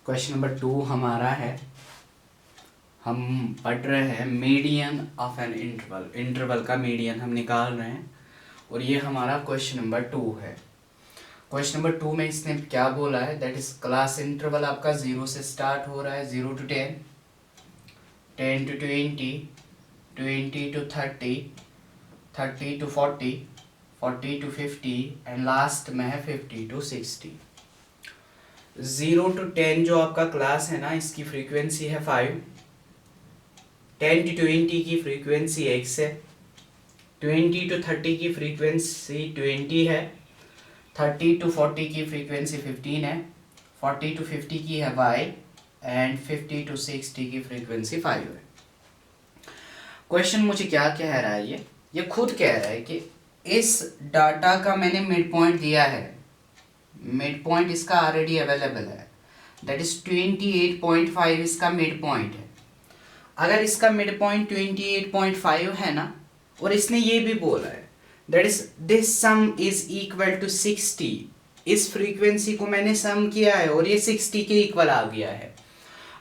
Question number 2 हमारा है, हम पढ़ रहे हैं median of an interval. Interval का मीडियन हम निकाल रहे हैं और ये हमारा क्वेश्चन नंबर 2 है। क्वेश्चन नंबर 2 में इसने क्या बोला है, दैट इज क्लास इंटरवल आपका 0 से स्टार्ट हो रहा है, 0 to 10, 10 to 20, 20 to 30, 30 to 40, 40 to 50 and last में है 50 to 60। 0 to 10 जो आपका क्लास है ना, इसकी फ्रीक्वेंसी है 5, 10 to 20 की फ्रीक्वेंसी x है, 20 to 30 की फ्रीक्वेंसी 20 है, 30 to 40 की फ्रीक्वेंसी 15 है, 40 to 50 की है y एंड 50 to 60 की फ्रीक्वेंसी 5 है। क्वेश्चन मुझे क्या कह रहा है, ये खुद कह रहा है कि इस डाटा का मैंने मिड पॉइंट दिया है, मिड पॉइंट इसका ऑलरेडी अवेलेबल है, दैट इज 28.5 इसका मिड पॉइंट है। अगर इसका मिड पॉइंट 28.5 है ना, और इसने ये भी बोला है that is this sum is equal to 60, इस फ्रीक्वेंसी को मैंने सम किया है और ये 60 के इक्वल आ गया है।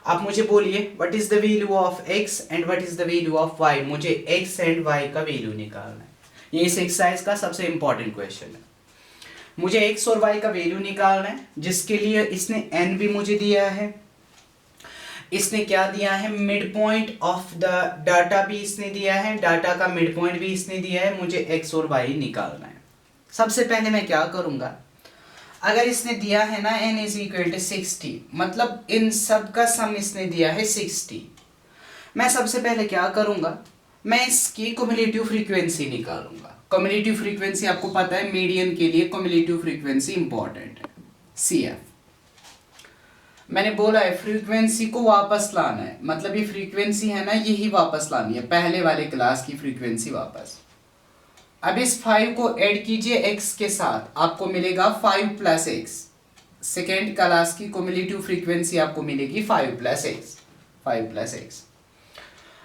आप मुझे बोलिए what is the value of x and what is the value of y, मुझे x एंड y का वैल्यू निकालना है। ये इस एक्सरसाइज का सबसे इंपॉर्टेंट क्वेश्चन है। मुझे x और y का वैल्यू निकालना है, जिसके लिए इसने n भी मुझे दिया है, इसने क्या दिया है, mid point of the data भी इसने दिया है, डाटा का मिड पॉइंट भी इसने दिया है, मुझे x और y निकालना है। सबसे पहले मैं क्या करूंगा, अगर इसने दिया है ना n इज इक्वल टू 60, मतलब इन सब का सम इसने दिया है 60, मैं सबसे पहले क्या करूंगा, मैं इसकी क्युमुलेटिव फ्रीक्वेंसी निकालूंगा। क्युमुलेटिव फ्रीक्वेंसी आपको पता है, मीडियन के लिए क्युमुलेटिव फ्रीक्वेंसी इंपॉर्टेंट है, CF। मैंने बोला है फ्रीक्वेंसी को वापस लाना है, मतलब ये फ्रीक्वेंसी है ना, यही वापस लानी है, पहले वाले क्लास की फ्रीक्वेंसी वापस। अब इस 5 को ऐड कीजिए x के साथ, आपको मिलेगा 5 प्लस x। सेकेंड क्लास की क्युमुलेटिव फ्रीक्वेंसी आपको मिलेगी 5 प्लस x, 5 प्लस x।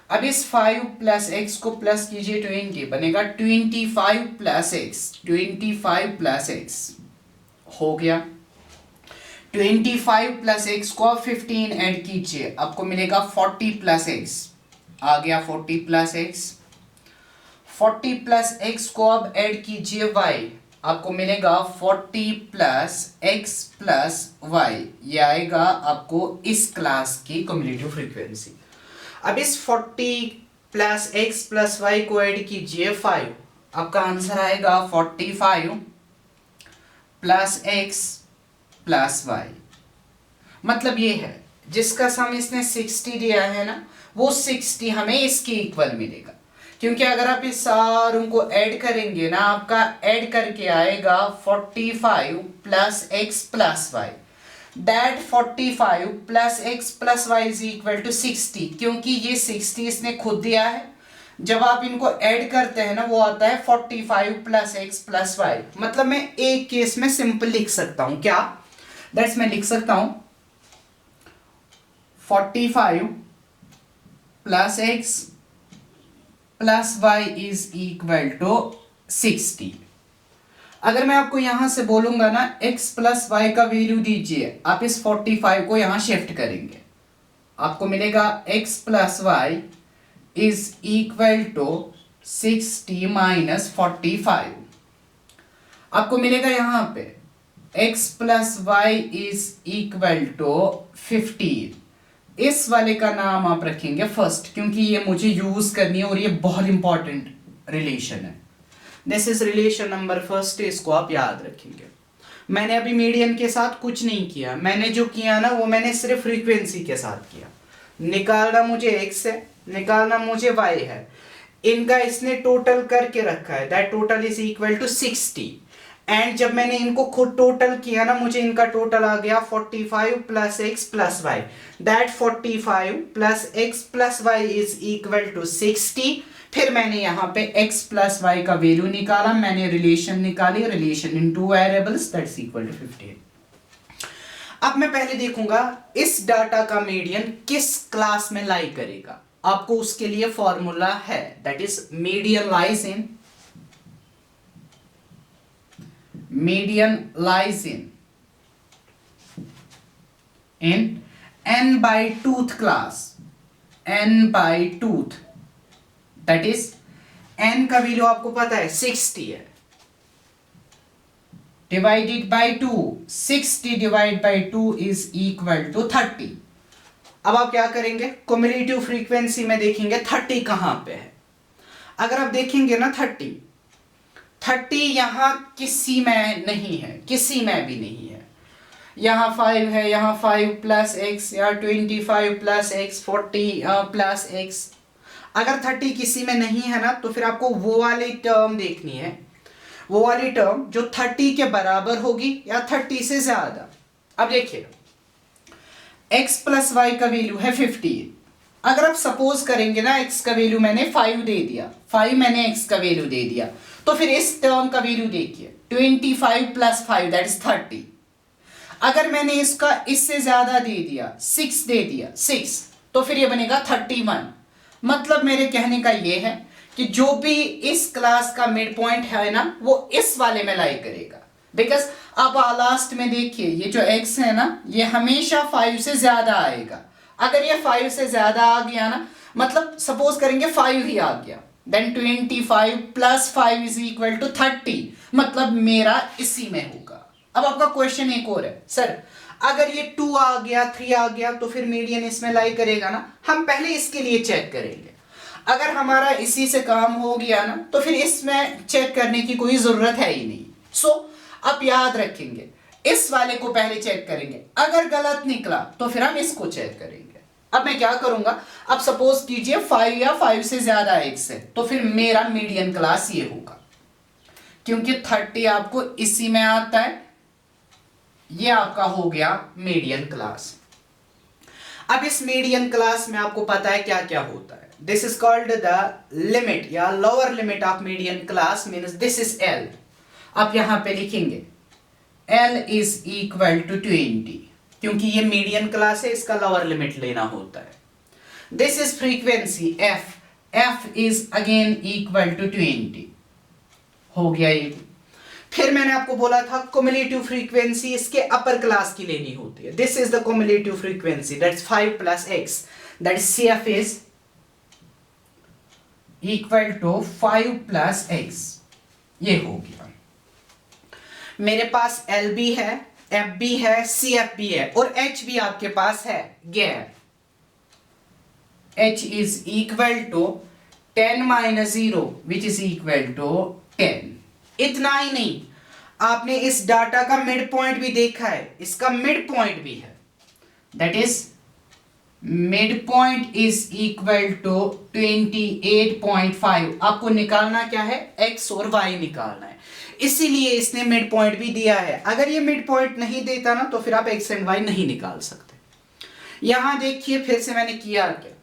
अब इस 5 प्लस x को प्लस कीजिए 20, बनेगा 25 प्लस x, 25 प्लस x हो गया। 25 प्लस x को आप 15 ऐड कीजिए, आपको मिलेगा 40 प्लस x, आ गया 40 प्लस x। 40 प्लस x को अब ऐड कीजिए y, आपको मिलेगा 40 प्लस x प्लस y, ये आएगा आपको इस क्लास की क्युमुलेटिव फ्रीक्वेंसी। अब इस 40 प्लस x प्लस y को ऐड कीजिए 5, आपका आंसर आएगा 45 प्लस x प्लस y। मतलब ये है जिसका सम इसने 60 दिया है ना, वो 60 हमें इसके इक्वल मिलेगा, क्योंकि अगर आप इस सारों को ऐड करेंगे ना, आपका ऐड करके आएगा 45 plus x plus y, that 45 plus x plus y is equal to 60, क्योंकि ये 60 इसने खुद दिया है। जब आप इनको ऐड करते हैं ना, वो आता है 45 प्लस x प्लस y। मतलब मैं एक केस में सिंपल लिख सकता हूं, क्या दैट्स, मैं लिख सकता हूं 45 plus x plus y is equal to 60। अगर मैं आपको यहां से बोलूंगा ना x प्लस y का वैल्यू दीजिए, आप इस 45 को यहां शिफ्ट करेंगे, आपको मिलेगा x plus y is equal to 60 minus 45। आपको मिलेगा यहां पे x plus y is equal to 15। इस वाले का नाम आप रखेंगे फर्स्ट, क्योंकि ये मुझे यूज करनी है और ये बहुत इंपॉर्टेंट रिलेशन है। This is relation number first, इसको आप याद रखेंगे। मैंने अभी मीडियन के साथ कुछ नहीं किया, मैंने जो किया ना वो मैंने सिर्फ फ्रीक्वेंसी के साथ किया। निकालना मुझे x है, निकालना मुझे y है, इनका इसने टोटल करके रखा है, that total is equal to 60। And जब मैंने इनको खुद टोटल किया ना, मुझे इनका टोटल आ गया 45 plus x plus y, that 45 plus x plus y is equal to 60। फिर मैंने यहाँ पे x प्लस y का वैल्यू निकाला, मैंने रिलेशन निकाली, relation in two variables that's equal to 15। अब मैं पहले देखूंगा इस डाटा का मीडियन किस क्लास में लाई करेगा। आपको उसके लिए फॉर्मूला है, that is median lies in n by twoth class, n by twoth, that is n का वैल्यू आपको पता है 60 है, divided by 2, 60 divide by 2 is equal to 30। अब आप क्या करेंगे, क्युमुलेटिव फ्रीक्वेंसी में देखेंगे 30 कहां पे है। अगर आप देखेंगे ना 30 यहां किसी में नहीं है, किसी में भी नहीं है। यहाँ 5 है, यहाँ 5 प्लस एक्स, या 25 प्लस एक्स, 40 प्लस एक्स। अगर 30 किसी में नहीं है ना, तो फिर आपको वो वाली टर्म देखनी है, वो वाली टर्म जो 30 के बराबर होगी या 30 से ज्यादा। अब देखिए x प्लस वाई का वैल्यू है 15। अगर आप सपोज करेंगे ना x का वैल्यू मैंने 5 दे दिया, 5 मैंने x का वैल्यू दे दिया, तो फिर इस टर्म का वैल्यू देखिए 25 प्लस 5 दैट इज 30। अगर मैंने इसका इससे ज्यादा दे दिया, 6 दे दिया, 6, तो फिर ये बनेगा 31। मतलब मेरे कहने का ये है कि जो भी इस क्लास का मिड पॉइंट है ना, वो इस वाले में लाई करेगा। बिकॉज आप लास्ट में देखिए ये जो x है ना, ये हमेशा 5 से ज्यादा आएगा। अगर ये 5 से ज्यादा आ गया ना, मतलब सपोज करेंगे 5 ही आ गया, then 25 plus 5 is equal to 30, मतलब मेरा इसी में होगा। अब आपका क्वेश्चन एक और है, सर अगर ये 2 आ गया, 3 आ गया, तो फिर मीडियन इसमें लाई करेगा ना। हम पहले इसके लिए चेक करेंगे। अगर हमारा इसी से काम हो गया ना, तो फिर इसमें चेक करने की कोई जरूरत है ही नहीं। सो अब याद रखेंगे, इस वाले को पहले चेक करेंगे, अगर गलत निकला तो फिर हम इसको चेक करेंगे। अब मैं क्या करूंगा, अब सपोज कीजिए 5 या 5 से ज्यादा x है, तो फिर मेरा मीडियन क्लास ये होगा, क्योंकि 30 आपको इसी में आता है, ये आपका हो गया मीडियन क्लास। अब इस मीडियन क्लास में आपको पता है क्या क्या होता है। This is called the limit या lower limit of median class, means this is L। आप यहां पे लिखेंगे L इज इक्वल टू 20, क्योंकि ये मीडियन क्लास है, इसका लोअर लिमिट लेना होता है। This is frequency F, F is again equal to 20, हो गया ये। फिर मैंने आपको बोला था क्युमुलेटिव फ्रीक्वेंसी इसके अपर क्लास की लेनी होती है। This is the cumulative frequency, that's 5 plus x, that is CF is equal to 5 plus x, ये हो गया। मेरे पास L भी है, F भी है, CF भी है, और H भी आपके पास है, gap. H is equal to 10 minus 0 which is equal to 10। इतना ही नहीं, आपने इस डाटा का मिड पॉइंट भी देखा है, इसका मिड पॉइंट भी है, that is mid point is equal to 28.5। आपको निकालना क्या है, x और y निकालना है, इसीलिए इसने मिड पॉइंट भी दिया है। अगर ये मिड पॉइंट नहीं देता ना, तो फिर आप x एंड y नहीं निकाल सकते। यहां देखिए फिर से मैंने किया क्या,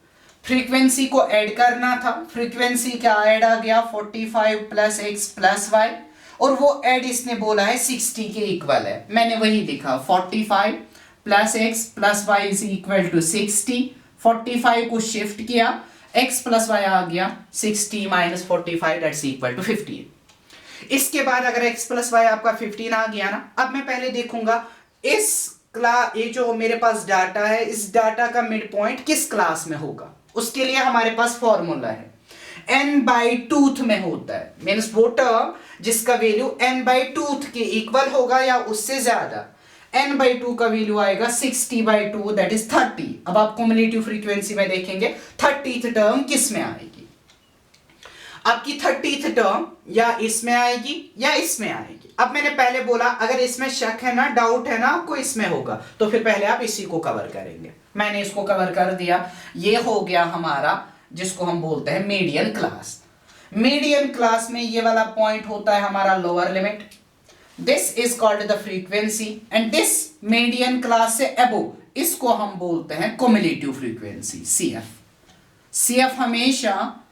फ्रीक्वेंसी को ऐड करना था, फ्रीक्वेंसी क्या ऐड आ गया 45 प्लस एक्स प्लस वाई, और वो ऐड इसने बोला है 60 के इक्वल है, मैंने वही लिखा 45 plus x plus y is equal to 60। 45 को शिफ्ट किया, x प्लस वाई आ गया 60 माइनस 45 दैट्स इक्वल टू 15। इसके बाद अगर x प्लस वाई आपका 15 आ गया ना, अब मैं पहले देखूंगा इस ये जो मेरे पास डाटा है, इस डाटा का मिड पॉइंट किस क्लास में होगा। उसके लिए हमारे पास फॉर्मूला है, n बाई टूथ में होता है, मीन्स वो टर्म जिसका वैल्यू n बाई टूथ के इक्वल होगा या उससे ज्यादा। n बाई 2 का वैल्यू आएगा 60 बाई 2 दैट इज 30। अब आप क्युमुलेटिव फ्रीक्वेंसी में देखेंगे 30th टर्म किस में आएगी, आपकी 30th टर्म या इसमें आएगी या इसमें आएगी। अब मैंने पहले बोला अगर इसमें शक है ना, डाउट है ना आपको इसमें होगा, तो फिर पहले आप इसी को कवर करेंगे। मैंने इसको कवर कर दिया, ये हो गया हमारा जिसको हम बोलते हैं मीडियन क्लास। मीडियन क्लास में ये वाला पॉइंट होता है हमारा lower limit, this is called the frequency, and this median class से अबोव, इसको हम बोलते हैं क्युमुलेटिव फ्रीक्वेंसी CF। CF हमेशा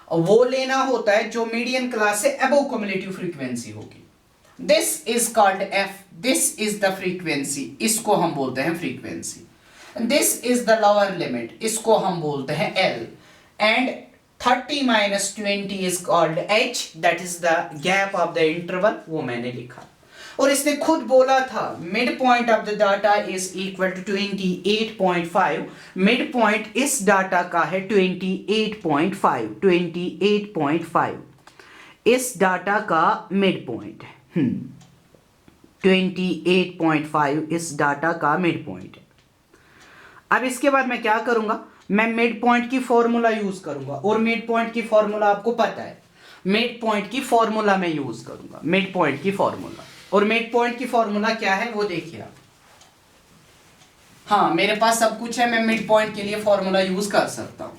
वो लेना होता है जो मीडियन क्लास से अबोव क्युमुलेटिव फ्रीक्वेंसी होगी। This is called F, this is the frequency, इसको हम बोलते हैं frequency. This is the lower limit, इसको हम बोलते हैं L, and 30 minus 20 is called H, that is the gap of the interval, वो मैंने लिखा। और इसने खुद बोला था mid point of the data is equal to 28.5। Mid point इस डाटा का है 28.5, 28.5 इस डाटा का मिड पॉइंट है। 28.5 इस डाटा का मिड पॉइंट है। अब इसके बाद मैं क्या करूंगा, मैं मिड पॉइंट की फॉर्मूला यूज करूंगा, और मिड पॉइंट की फॉर्मूला आपको पता है, मिड पॉइंट की फॉर्मूला मैं यूज करूंगा, मिड पॉइंट की फॉर्मूला। और मिड पॉइंट की फॉर्मूला क्या है वो देखिए आप। हाँ, मेरे पास सब कुछ है, मैं मिड पॉइंट के लिए फॉर्मूला यूज कर सकता हूं।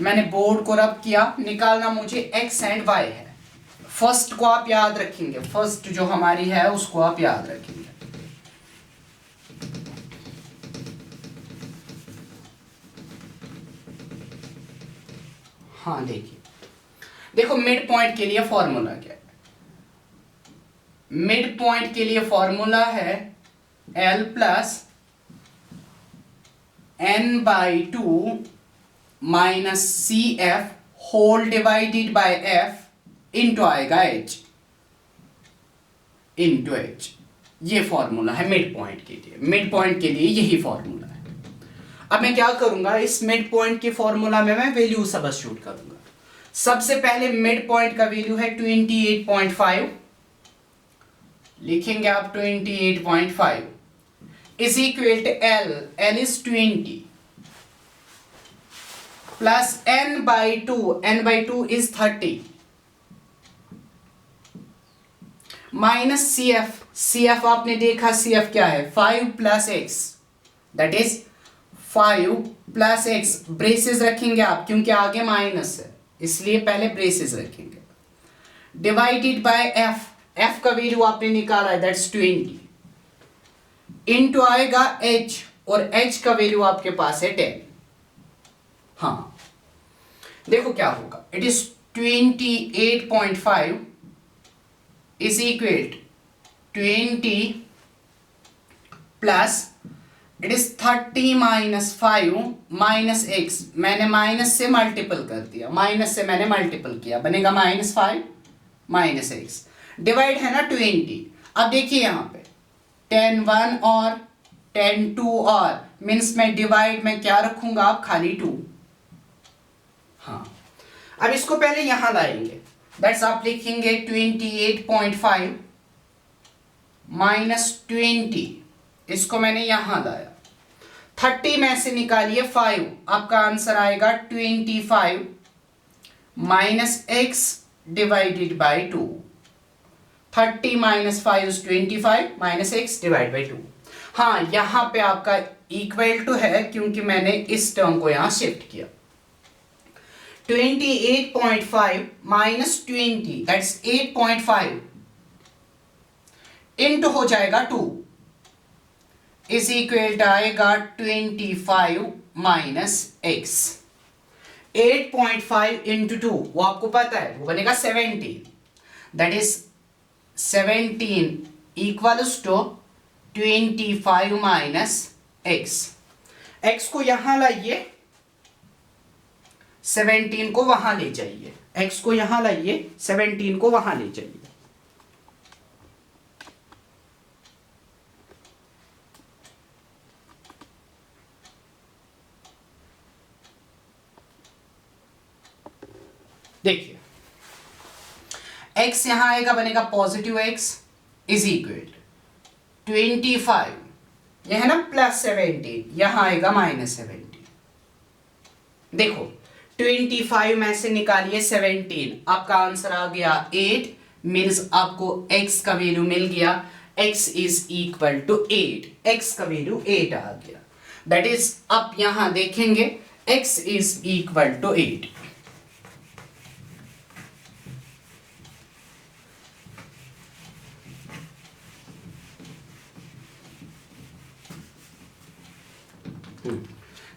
मैंने बोर्ड को रब किया, निकालना मुझे x एंड y है। फर्स्ट को आप याद रखेंगे, फर्स्ट जो हमारी है उसको आप याद रखेंगे। हाँ देखिए, देखो मिड पॉइंट के लिए फॉर्मूला क्या है। मिड पॉइंट के लिए फॉर्मूला है L plus n/2 minus CF whole divided by F into आएगा H इंटू H। ये फॉर्मूला है मिड पॉइंट के लिए, मिड पॉइंट के लिए यही फॉर्मूला है। अब मैं क्या करूंगा, इस मिड पॉइंट के फॉर्मूला में मैं वैल्यू सब्स्टिट्यूट करूंगा। सबसे पहले मिड पॉइंट का वैल्यू है 28.5, लिखेंगे आप 28.5 is equal to L is 20 plus n/2 is 30 minus CF आपने देखा CF क्या है 5 plus x, that is 5 plus x, braces रखेंगे आप क्योंकि आगे माइनस है इसलिए पहले ब्रेसेस रखेंगे, डिवाइडेड बाय f का वैल्यू आपने निकाला है दैट्स 20 इनटू आएगा h, और h का वैल्यू आपके पास है 10। हाँ देखो क्या होगा, it is 28.5 is equal 20 plus it is 30 minus 5 minus x, मैंने माइनस से मल्टीपल कर दिया, माइनस से मैंने मल्टीपल किया, बनेगा -5 माइनस x, डिवाइड है ना 20। अब देखिए यहाँ पे 10 1 और 10 2 और मीन्स में डिवाइड में क्या रखूंगा आप, खाली 2। हाँ अब इसको पहले यहां लाएंगे, दैट्स आप लिखेंगे 28.5 माइनस 20, इसको मैंने यहां लाया, 30 में से निकालिए 5, आपका आंसर आएगा 25 minus x divided by 2। 30 minus 5 is 25 minus x divide by 2। हाँ यहां पे आपका इक्वल टू है क्योंकि मैंने इस टर्म को यहां शिफ्ट किया। 28.5 माइनस 20 दैट्स 8.5 इनटू हो जाएगा 2 इज इक्वल टू आएगा 25 माइनस x। 8.5 इंटू 2 वो आपको पता है वो बनेगा 17, that is 17 equals to 25 minus x। x को यहां लाइए, 17 को वहां ले जाइए, x को यहां लाइए, 17 को वहां ले जाइए। देखिए x यहां आएगा, बनेगा पॉजिटिव x इज इक्वल 25, यह है ना प्लस 17, यहां आएगा माइनस 17। देखो 25 में से निकालिए 17, आपका आंसर आ गया 8, मीन्स आपको x का वैल्यू मिल गया, x is equal to 8, x का वैल्यू 8 आ गया, दैट इज आप यहां देखेंगे x is equal to 8।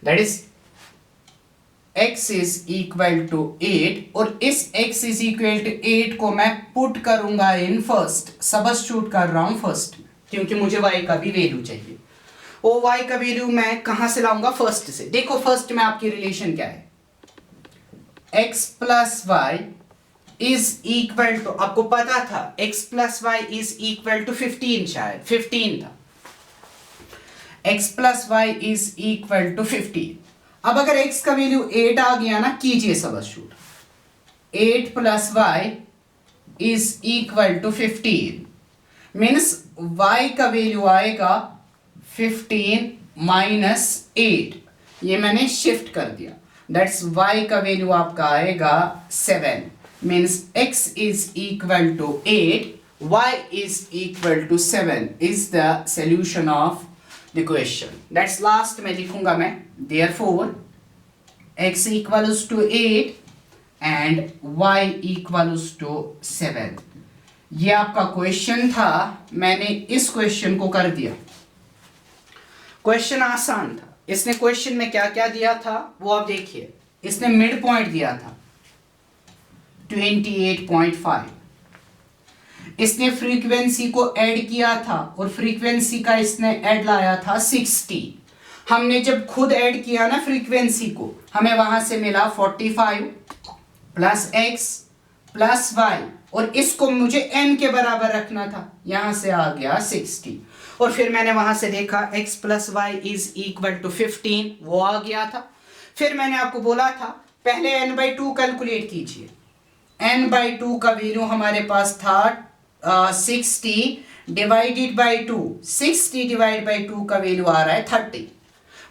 That is x is equal to 8, और इस x इज इक्वल टू 8 को मैं पुट करूंगा इन फर्स्ट, सब्स्टिट्यूट कर रहा हूं फर्स्ट में क्योंकि मुझे y का भी वैल्यू चाहिए। वो y का वैल्यू मैं कहां से लाऊंगा, फर्स्ट से। देखो फर्स्ट में आपकी रिलेशन क्या है, x plus y is equal to, आपको पता था x plus y is equal to 15, शायद 15 था, x plus y is equal to 15। अब अगर x का वैल्यू 8 आ गया ना, कीजिए substitute, 8 plus y is equal to 15 means y का वैल्यू आएगा 15 माइनस 8, ये मैंने शिफ्ट कर दिया, दैट्स y का वैल्यू आपका आएगा 7 means x is equal to 8, y is equal to 7 is the solution of the question. That's last में लिखूंगा मैं, therefore x equals to 8 and y equals to 7। ये आपका क्वेश्चन था, मैंने इस क्वेश्चन को कर दिया। क्वेश्चन आसान था, इसने क्वेश्चन में क्या क्या दिया था वो आप देखिए। इसने मिड पॉइंट दिया था 28.5, इसने फ्रीक्वेंसी को ऐड किया था और फ्रीक्वेंसी का इसने ऐड लाया था 60। हमने जब खुद ऐड किया ना फ्रीक्वेंसी को, हमें वहां से मिला 45 प्लस x प्लस y, और इसको मुझे n के बराबर रखना था, यहां से आ गया 60। और फिर मैंने वहां से देखा x plus y is equal to 15, वो आ गया था। फिर मैंने आपको बोला था पहले n/2 कैलकुलेट कीजिए, n/2 का वैल्यू हमारे पास था 60 डिवाइडेड बाई 2, 60 डिवाइड बाई 2 का वैल्यू आ रहा है 30।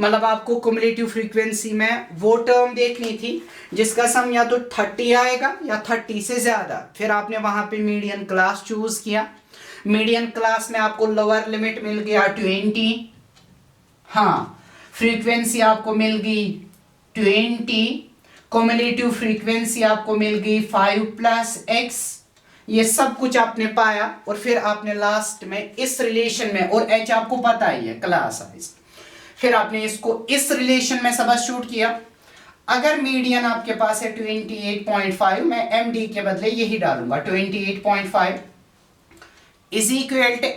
मतलब आपको क्युमुलेटिव फ्रीक्वेंसी में वो टर्म देखनी थी जिसका सम या तो 30 आएगा या 30 से ज्यादा। फिर आपने वहां पे मीडियन क्लास चूज किया, मीडियन क्लास में आपको लोअर लिमिट मिल गया 20, हाँ फ्रीक्वेंसी आपको मिल गई 20, क्युमुलेटिव फ्रीक्वेंसी आपको मिल गई 5 प्लस x, ये सब कुछ आपने पाया। और फिर आपने लास्ट में इस रिलेशन में, और h आपको पता ही है क्लास साइज, फिर आपने इसको इस रिलेशन में सबस्टिट्यूट किया। अगर मीडियन आपके पास है 28.5, मैं md के बदले यही डालूंगा 28.5 इज इक्वल टू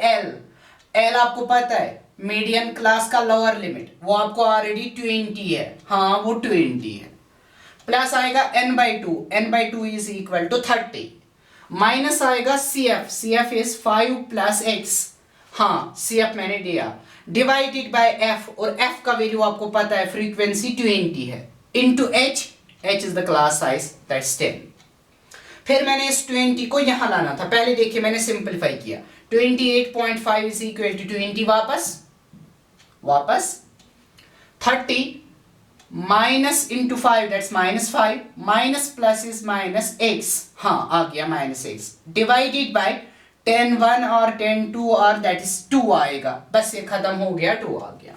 l आपको पता है मीडियन क्लास का लोअर लिमिट, वो आपको ऑलरेडी 20 है, हाँ वो 20 है, प्लस आएगा n/2 is equal to 30, minus आएगा cf इज 5 प्लस x, हाँ cf मैंने दिया, डिवाइडेड बाय f, और f का वैल्यू आपको पता है फ्रीक्वेंसी 20 है, into h is the class size that's 10। फिर मैंने इस 20 को यहां लाना था, पहले देखिए मैंने सिंपलीफाई किया, 28.5 इज इक्वल टू 20 वापस 30 minus into 5 that's -5, minus plus is minus x, हाँ आ गया -x, डिवाइडेड बाय 10 1 और 10 2 और दैट इज 2 आएगा, बस ये खत्म हो गया, 2 आ गया।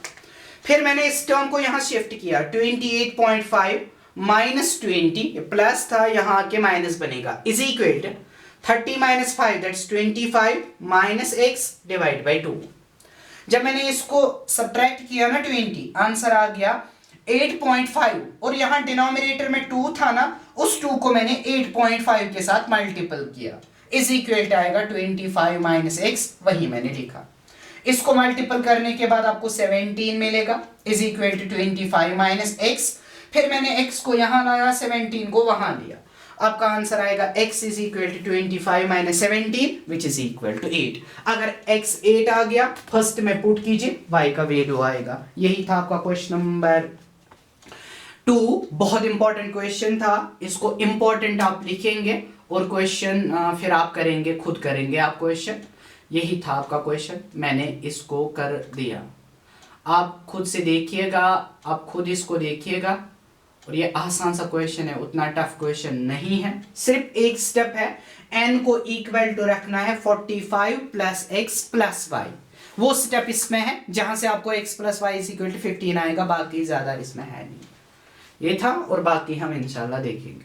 फिर मैंने इस टर्म को यहां शिफ्ट किया 28.5 माइनस 20, प्लस था यहां आके माइनस बनेगा, is equal to 30 minus 5 that's 25 minus x divide by 2। जब मैंने इसको सब्ट्रैक्ट किया ना 20, आंसर आ गया 8.5, और यहां डिनोमिनेटर में 2 था ना, उस 2 को मैंने 8.5 के साथ मल्टीपल किया, इज इक्वल आएगा 25 माइनस x, वही मैंने लिखा। इसको मल्टीपल करने के बाद आपको 17 मिलेगा, is equal to 25 minus x। फिर मैंने x को यहां लाया, 17 को वहां लिया, आपका आंसर आएगा x is equal to 25 minus 17 which is equal to 8। अगर x 8 आ गया, फर्स्ट में पुट कीजिए, y का वैल्यू आएगा। यही था आपका क्वेश्चन नंबर 2। बहुत इंपॉर्टेंट क्वेश्चन था, इसको इंपॉर्टेंट आप लिखेंगे और क्वेश्चन फिर आप करेंगे, खुद करेंगे आप क्वेश्चन। यही था आपका क्वेश्चन, मैंने इसको कर दिया। आप खुद से देखिएगा, आप खुद इसको देखिएगा, और ये आसान सा क्वेश्चन है, उतना टफ क्वेश्चन नहीं है। सिर्फ एक स्टेप है, n को इक्वल टू रखना है 45 प्लस x प्लस y, वो स्टेप इसमें है जहां से आपको x plus y is equal to 15 आएगा, बाकी ज्यादा इसमें है नहीं। ये था, और बाकी हम इंशाल्लाह देखेंगे।